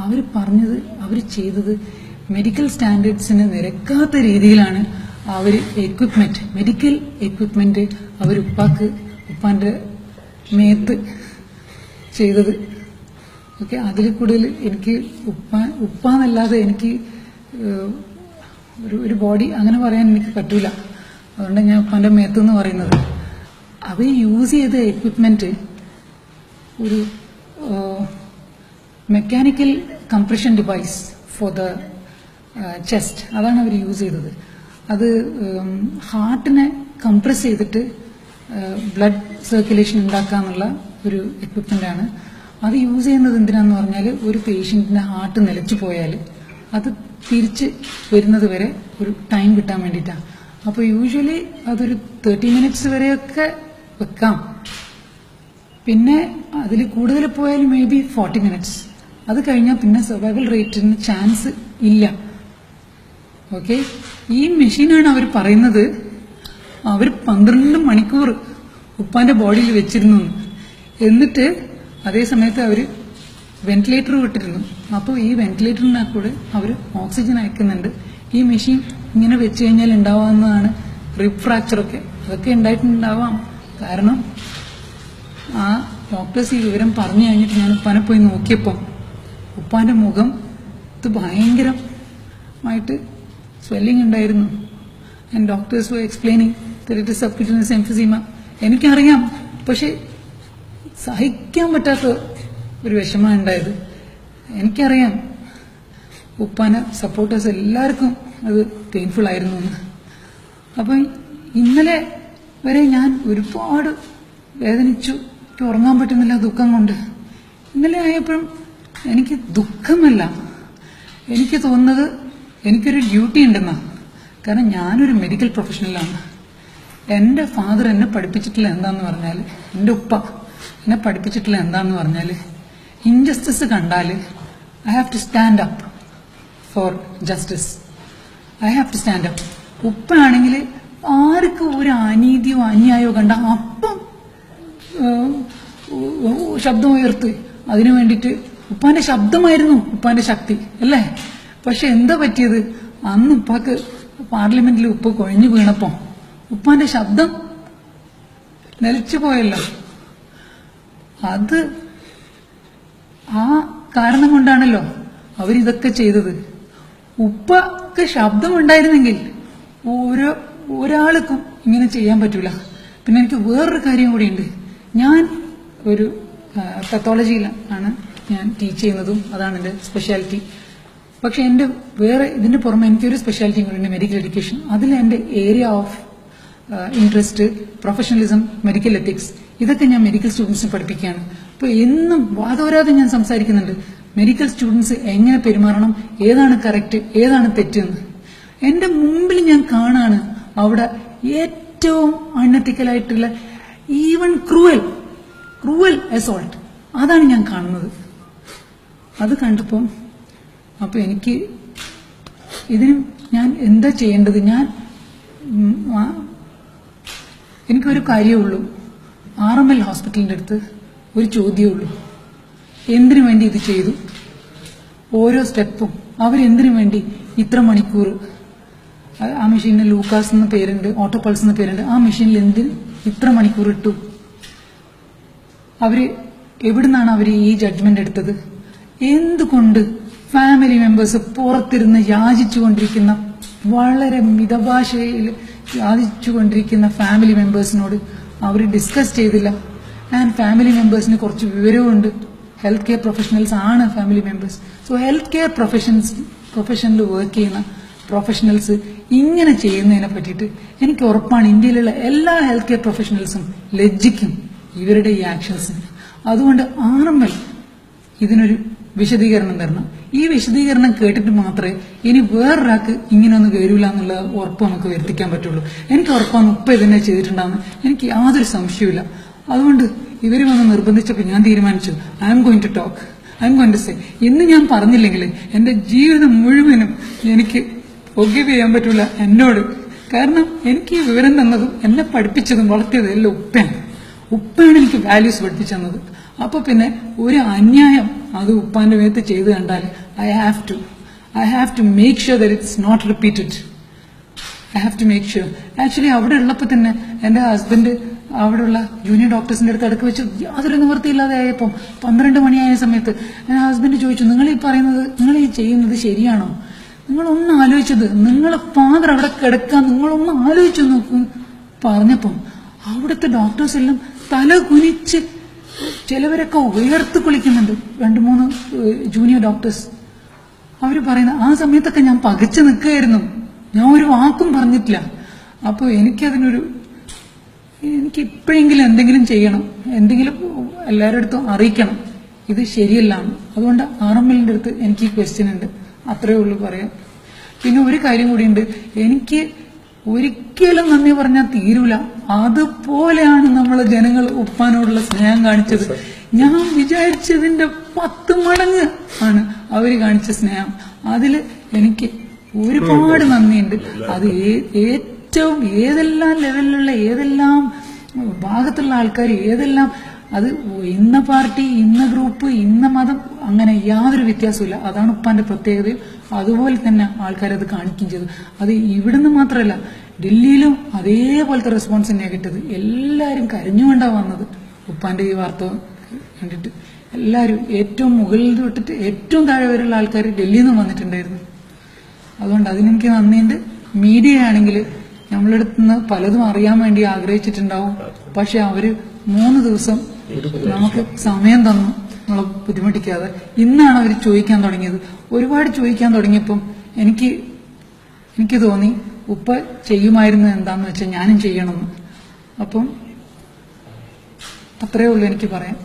അവർ പറഞ്ഞത്, അവർ ചെയ്തത് മെഡിക്കൽ സ്റ്റാൻഡേർഡ്സിന് നിരക്കാത്ത രീതിയിലാണ് അവർ മെഡിക്കൽ എക്വിപ്മെന്റ് അവർ ഉപ്പാന്റെ മേത്ത് ചെയ്തത്. ഓക്കെ, അതിൽ കൂടുതൽ എനിക്ക് ഉപ്പാന്നല്ലാതെ എനിക്ക് ഒരു ബോഡി അങ്ങനെ പറയാൻ എനിക്ക് പറ്റൂല. അതുകൊണ്ട് ഞാൻ ഉപ്പാന്റെ മേത്ത് എന്ന് പറയുന്നത്. അവർ യൂസ് ചെയ്ത എക്വിപ്മെന്റ് ഒരു mechanical compression device for the chest, അതാണ് അവർ യൂസ് ചെയ്തത്. അത് ഹാർട്ടിനെ കംപ്രസ് ചെയ്തിട്ട് ബ്ലഡ് സർക്കുലേഷൻ ഉണ്ടാക്കാന്നുള്ള ഒരു എക്വിപ്മെന്റ് ആണ്. അത് യൂസ് ചെയ്യുന്നത് എന്തിനാന്ന് പറഞ്ഞാൽ, ഒരു പേഷ്യന്റിന്റെ ഹാർട്ട് നിലച്ചു പോയാൽ അത് തിരിച്ച് വരുന്നത് വരെ ഒരു ടൈം കിട്ടാൻ വേണ്ടിയിട്ടാണ്. അപ്പോൾ യൂഷ്വലി അതൊരു 30 മിനിറ്റ്സ് വരെയൊക്കെ വെക്കാം. പിന്നെ അതിൽ കൂടുതൽ പോയാൽ മേ ബി 40 മിനിറ്റ്സ്. അത് കഴിഞ്ഞാൽ പിന്നെ സർവൈവൽ റേറ്റിന് ചാൻസ് ഇല്ല. ഓക്കെ, ഈ മെഷീനാണ് അവർ പറയുന്നത് അവർ 12 മണിക്കൂർ ഉപ്പാന്റെ ബോഡിയിൽ വെച്ചിരുന്നു. എന്നിട്ട് അതേ സമയത്ത് അവർ വെന്റിലേറ്റർ വിട്ടിരുന്നു. അപ്പോൾ ഈ വെന്റിലേറ്ററിനെ കൂടെ അവർ ഓക്സിജൻ അയക്കുന്നുണ്ട്. ഈ മെഷീൻ ഇങ്ങനെ വെച്ച് കഴിഞ്ഞാൽ ഉണ്ടാവാവുന്നതാണ് റിബ് ഫ്രാക്ചറൊക്കെ. അതൊക്കെ ഉണ്ടായിട്ടുണ്ടാവാം. കാരണം ആ ഡോക്ടേഴ്സ് ഈ വിവരം പറഞ്ഞു കഴിഞ്ഞിട്ട് ഞാൻ ഉപ്പാനെ പോയി നോക്കിയപ്പോൾ ഉപ്പാന്റെ മുഖം ഇത് ഭയങ്കരമായിട്ട് സ്വെല്ലിംഗ് ഉണ്ടായിരുന്നു. And doctors were explaining that it is subcutaneous emphysema. എനിക്കറിയാം, പക്ഷെ സഹിക്കാൻ പറ്റാത്ത ഒരു വിഷമം ഉണ്ടായത്. എനിക്കറിയാം ഉപ്പാനെ സപ്പോർട്ടേഴ്സ് എല്ലാവർക്കും അത് പെയിൻഫുൾ ആയിരുന്നു എന്ന്. അപ്പം ഇന്നലെ വരെ ഞാൻ ഒരുപാട് വേദനിച്ചു. എനിക്ക് ഉറങ്ങാൻ പറ്റുന്നില്ല ദുഃഖം കൊണ്ട്. ഇന്നലെ ആയപ്പോഴും എനിക്ക് ദുഃഖമല്ല, എനിക്ക് തോന്നുന്നത് എനിക്കൊരു ഡ്യൂട്ടി ഉണ്ടെന്നാ. കാരണം ഞാനൊരു മെഡിക്കൽ പ്രൊഫഷണലാണ്. എൻ്റെ ഫാദർ എന്നെ പഠിപ്പിച്ചിട്ടില്ല എന്താന്ന് പറഞ്ഞാൽ, എൻ്റെ ഉപ്പ എന്നെ പഠിപ്പിച്ചിട്ടില്ല എന്താന്ന് പറഞ്ഞാൽ, ഇൻജസ്റ്റിസ് കണ്ടാൽ I have to stand up for justice. I have to stand up. ഉപ്പയാണെങ്കിൽ ആർക്കും ഒരു അനീതിയോ അന്യായോ കണ്ട അപ്പം ശബ്ദം ഉയർത്ത് അതിനു വേണ്ടിയിട്ട്. ഉപ്പാന്റെ ശബ്ദമായിരുന്നു ഉപ്പാന്റെ ശക്തി അല്ലേ? പക്ഷെ എന്താ പറ്റിയത്? അന്ന് ഉപ്പാക്ക് പാർലമെന്റിൽ ഉപ്പ് കുഴഞ്ഞു വീണപ്പോ ഉപ്പാന്റെ ശബ്ദം നിലച്ചു പോയല്ലോ. അത് ആ കാരണം കൊണ്ടാണല്ലോ അവരിതൊക്കെ ചെയ്തത്. ഉപ്പക്ക് ശബ്ദമുണ്ടായിരുന്നെങ്കിൽ ഒരാൾക്കും ഇങ്ങനെ ചെയ്യാൻ പറ്റൂല. പിന്നെ എനിക്ക് വേറൊരു കാര്യം കൂടിയുണ്ട്. ഞാൻ ഒരു പത്തോളജിയിലാണ് ഞാൻ ടീച്ച് ചെയ്യുന്നതും, അതാണ് എൻ്റെ സ്പെഷ്യാലിറ്റി. പക്ഷെ എൻ്റെ വേറെ ഇതിന്റെ പുറമെ എനിക്കൊരു സ്പെഷ്യാലിറ്റി കൂടി, മെഡിക്കൽ എഡ്യൂക്കേഷൻ. അതിൽ എൻ്റെ area of interest professionalism, medical ethics, ഇതൊക്കെ ഞാൻ മെഡിക്കൽ സ്റ്റുഡൻസിന് പഠിപ്പിക്കുകയാണ്. അപ്പോൾ എന്നും വാദോരാതെ ഞാൻ സംസാരിക്കുന്നുണ്ട് മെഡിക്കൽ സ്റ്റുഡൻസ് എങ്ങനെ പെരുമാറണം, ഏതാണ് കറക്റ്റ്, ഏതാണ് തെറ്റെന്ന്. എൻ്റെ മുമ്പിൽ ഞാൻ കാണാണ് അവിടെ ഏറ്റവും അൺഎത്തിക്കലായിട്ടുള്ള, ഈവൻ ക്രൂവൽ അസോൾട്ട്, അതാണ് ഞാൻ കാണുന്നത്. അത് കണ്ടപ്പം അപ്പൊ എനിക്ക് ഇതിന് ഞാൻ എന്താ ചെയ്യേണ്ടത്? എനിക്കൊരു കാര്യമുള്ളൂ. RML ഹോസ്പിറ്റലിന്റെ അടുത്ത് ഒരു ചോദ്യമേ ഉള്ളൂ. എന്തിനു വേണ്ടി ഇത് ചെയ്തു? ഓരോ സ്റ്റെപ്പും അവരെന്തിനു വേണ്ടി ഇത്ര മണിക്കൂർ, ആ മെഷീനിൽ ലൂക്കാസ് എന്ന പേരുണ്ട്, ഓട്ടോപൾസ് എന്ന പേരുണ്ട്, ആ മെഷീനിൽ എന്തിന് ഇത്ര മണിക്കൂർ ഇട്ടു? അവര് എവിടുന്നാണ് അവർ ഈ ജഡ്ജ്മെന്റ് എടുത്തത്? എന്തുകൊണ്ട് ഫാമിലി മെമ്പേഴ്സ് പുറത്തിരുന്ന് യാചിച്ചുകൊണ്ടിരിക്കുന്ന, വളരെ മിതഭാഷയിൽ യാചിച്ചുകൊണ്ടിരിക്കുന്ന ഫാമിലി മെമ്പേഴ്സിനോട് അവർ ഡിസ്കസ് ചെയ്തില്ല? ആൻഡ് ഫാമിലി മെമ്പേഴ്സിന് കുറച്ച് വിവരവുമുണ്ട്. ഹെൽത്ത് കെയർ പ്രൊഫഷണൽസ് ആണ് family members. So health care പ്രൊഫഷനിൽ വർക്ക് ചെയ്യുന്ന പ്രൊഫഷണൽസ് ഇങ്ങനെ ചെയ്യുന്നതിനെ പറ്റിയിട്ട് എനിക്ക് ഉറപ്പാണ് ഇന്ത്യയിലുള്ള എല്ലാ ഹെൽത്ത് കെയർ പ്രൊഫഷണൽസും ലജ്ജിക്കും ഇവരുടെ ഈ ആക്ഷൻസിന്. അതുകൊണ്ട് RML ഇതിനൊരു വിശദീകരണം തരണം. ഈ വിശദീകരണം കേട്ടിട്ട് മാത്രമേ ഇനി വേറൊരാൾക്ക് ഇങ്ങനെയൊന്നും വരില്ല എന്നുള്ള ഉറപ്പ് നമുക്ക് വരുത്തിക്കാൻ പറ്റുള്ളൂ. എനിക്ക് ഉറപ്പാണ് ഉപ്പ ഇതിനെ ചെയ്തിട്ടുണ്ടാകുന്ന, എനിക്ക് യാതൊരു സംശയവുമില്ല. അതുകൊണ്ട് ഇവർ വന്ന് നിർബന്ധിച്ചപ്പോൾ ഞാൻ തീരുമാനിച്ചു, I'm going to talk, I'm going to say. ഇന്ന് ഞാൻ പറഞ്ഞില്ലെങ്കിൽ എന്റെ ജീവിതം മുഴുവനും എനിക്ക് ഫോർഗീവ് ചെയ്യാൻ പറ്റൂല എന്നോട്. കാരണം എനിക്ക് ഈ വിവരം തന്നതും എന്നെ പഠിപ്പിച്ചതും വളർത്തിയതും എല്ലാം ഉപ്പയാണ് എനിക്ക് വാല്യൂസ് പഠിപ്പിച്ചു തന്നത്. അപ്പൊ പിന്നെ ഒരു അന്യായം അത് ഉപ്പാന്റെ മേത്ത് ചെയ്ത് കണ്ടാൽ I have to make sure that it's not repeated. I have to make sure. Actually അവിടെ ഉള്ളപ്പോൾ തന്നെ എൻ്റെ ഹസ്ബൻഡ് അവിടെയുള്ള ജൂനിയർ ഡോക്ടേഴ്സിന്റെ അടുത്ത് അടുക്ക് വെച്ച് യാതൊരു നിവൃത്തിയില്ലാതെ ആയപ്പം 12 മണിയായ സമയത്ത് എൻ്റെ ഹസ്ബൻഡ് ചോദിച്ചു, നിങ്ങൾ ഈ പറയുന്നത്, നിങ്ങൾ ഈ ചെയ്യുന്നത് ശരിയാണോ? നിങ്ങളൊന്ന് ആലോചിച്ചത്, നിങ്ങളെ ഫാദർ അവിടെ കിടക്കാൻ നിങ്ങളൊന്ന് ആലോചിച്ചു നോക്കും പറഞ്ഞപ്പം അവിടുത്തെ ഡോക്ടേഴ്സ് എല്ലാം തല കുനിച്ച്, ചിലവരൊക്കെ ഉയർത്ത് കുളിക്കുന്നുണ്ട്. 2-3 ജൂനിയർ ഡോക്ടേഴ്സ്. അവർ പറയുന്ന ആ സമയത്തൊക്കെ ഞാൻ പകച്ചു നിൽക്കുകയായിരുന്നു, ഞാൻ ഒരു വാക്കും പറഞ്ഞിട്ടില്ല. അപ്പോൾ എനിക്ക് ഇപ്പോഴെങ്കിലും എന്തെങ്കിലും ചെയ്യണം, എന്തെങ്കിലും എല്ലാവരുടെ അടുത്തും അറിയിക്കണം, ഇത് ശരിയല്ല. അതുകൊണ്ട് RMLന്റെ അടുത്ത് എനിക്ക് ഈ ക്വസ്റ്റ്യൻ ഉണ്ട്, അത്രേ ഉള്ളൂ പറയാം. പിന്നെ ഒരു കാര്യം കൂടിയുണ്ട്, എനിക്ക് ഒരിക്കലും നന്ദി പറഞ്ഞാൽ തീരൂല. അതുപോലെയാണ് നമ്മളെ ജനങ്ങൾ ഉപ്പാനോടുള്ള സ്നേഹം കാണിച്ചത്. ഞാൻ വിചാരിച്ചതിന്റെ 10 മടങ്ങ് ആണ് അവര് കാണിച്ച സ്നേഹം. അതില് എനിക്ക് ഒരുപാട് നന്ദിയുണ്ട്. അത് ഏറ്റവും ഏതെല്ലാം ലെവലിലുള്ള ഏതെല്ലാം ഭാഗത്തുള്ള ആൾക്കാർ ഏതെല്ലാം, അത് ഇന്ന പാർട്ടി, ഇന്ന ഗ്രൂപ്പ്, ഇന്ന മതം, അങ്ങനെ യാതൊരു വ്യത്യാസമില്ല. അതാണ് ഉപ്പാന്റെ പ്രത്യേകത. അതുപോലെ തന്നെ ആൾക്കാരത് കാണിക്കുകയും ചെയ്തു. അത് ഇവിടുന്ന് മാത്രമല്ല, ഡൽഹിയിലും അതേപോലത്തെ റെസ്പോൺസ് തന്നെയാണ് കിട്ടിയത്. എല്ലാവരും കരഞ്ഞുകൊണ്ടാണ് വന്നത് ഉപ്പാന്റെ ഈ വാർത്ത കണ്ടിട്ട്. എല്ലാവരും ഏറ്റവും മുകളിൽ തൊട്ടിട്ട് ഏറ്റവും താഴെ വരെയുള്ള ആൾക്കാർ ഡൽഹിയിൽ നിന്ന് വന്നിട്ടുണ്ടായിരുന്നു. അതുകൊണ്ട് അതിനെനിക്ക് നന്ദിയുണ്ട്. മീഡിയ ആണെങ്കിൽ നമ്മളെടുത്ത് നിന്ന് പലതും അറിയാൻ വേണ്ടി ആഗ്രഹിച്ചിട്ടുണ്ടാവും. പക്ഷെ അവര് 3 ദിവസം നമുക്ക് സമയം തന്നു, നമ്മളെ ബുദ്ധിമുട്ടിക്കാതെ. ഇന്നാണ് അവർ ചോദിക്കാൻ തുടങ്ങിയത്. ഒരുപാട് ചോദിക്കാൻ തുടങ്ങിയപ്പം എനിക്ക് തോന്നി ഉപ്പ ചെയ്യുമായിരുന്നു എന്താന്ന് വെച്ചാൽ ഞാനും ചെയ്യണമെന്ന്. അപ്പം അത്രയേ ഉള്ളൂ എനിക്ക് പറയാൻ.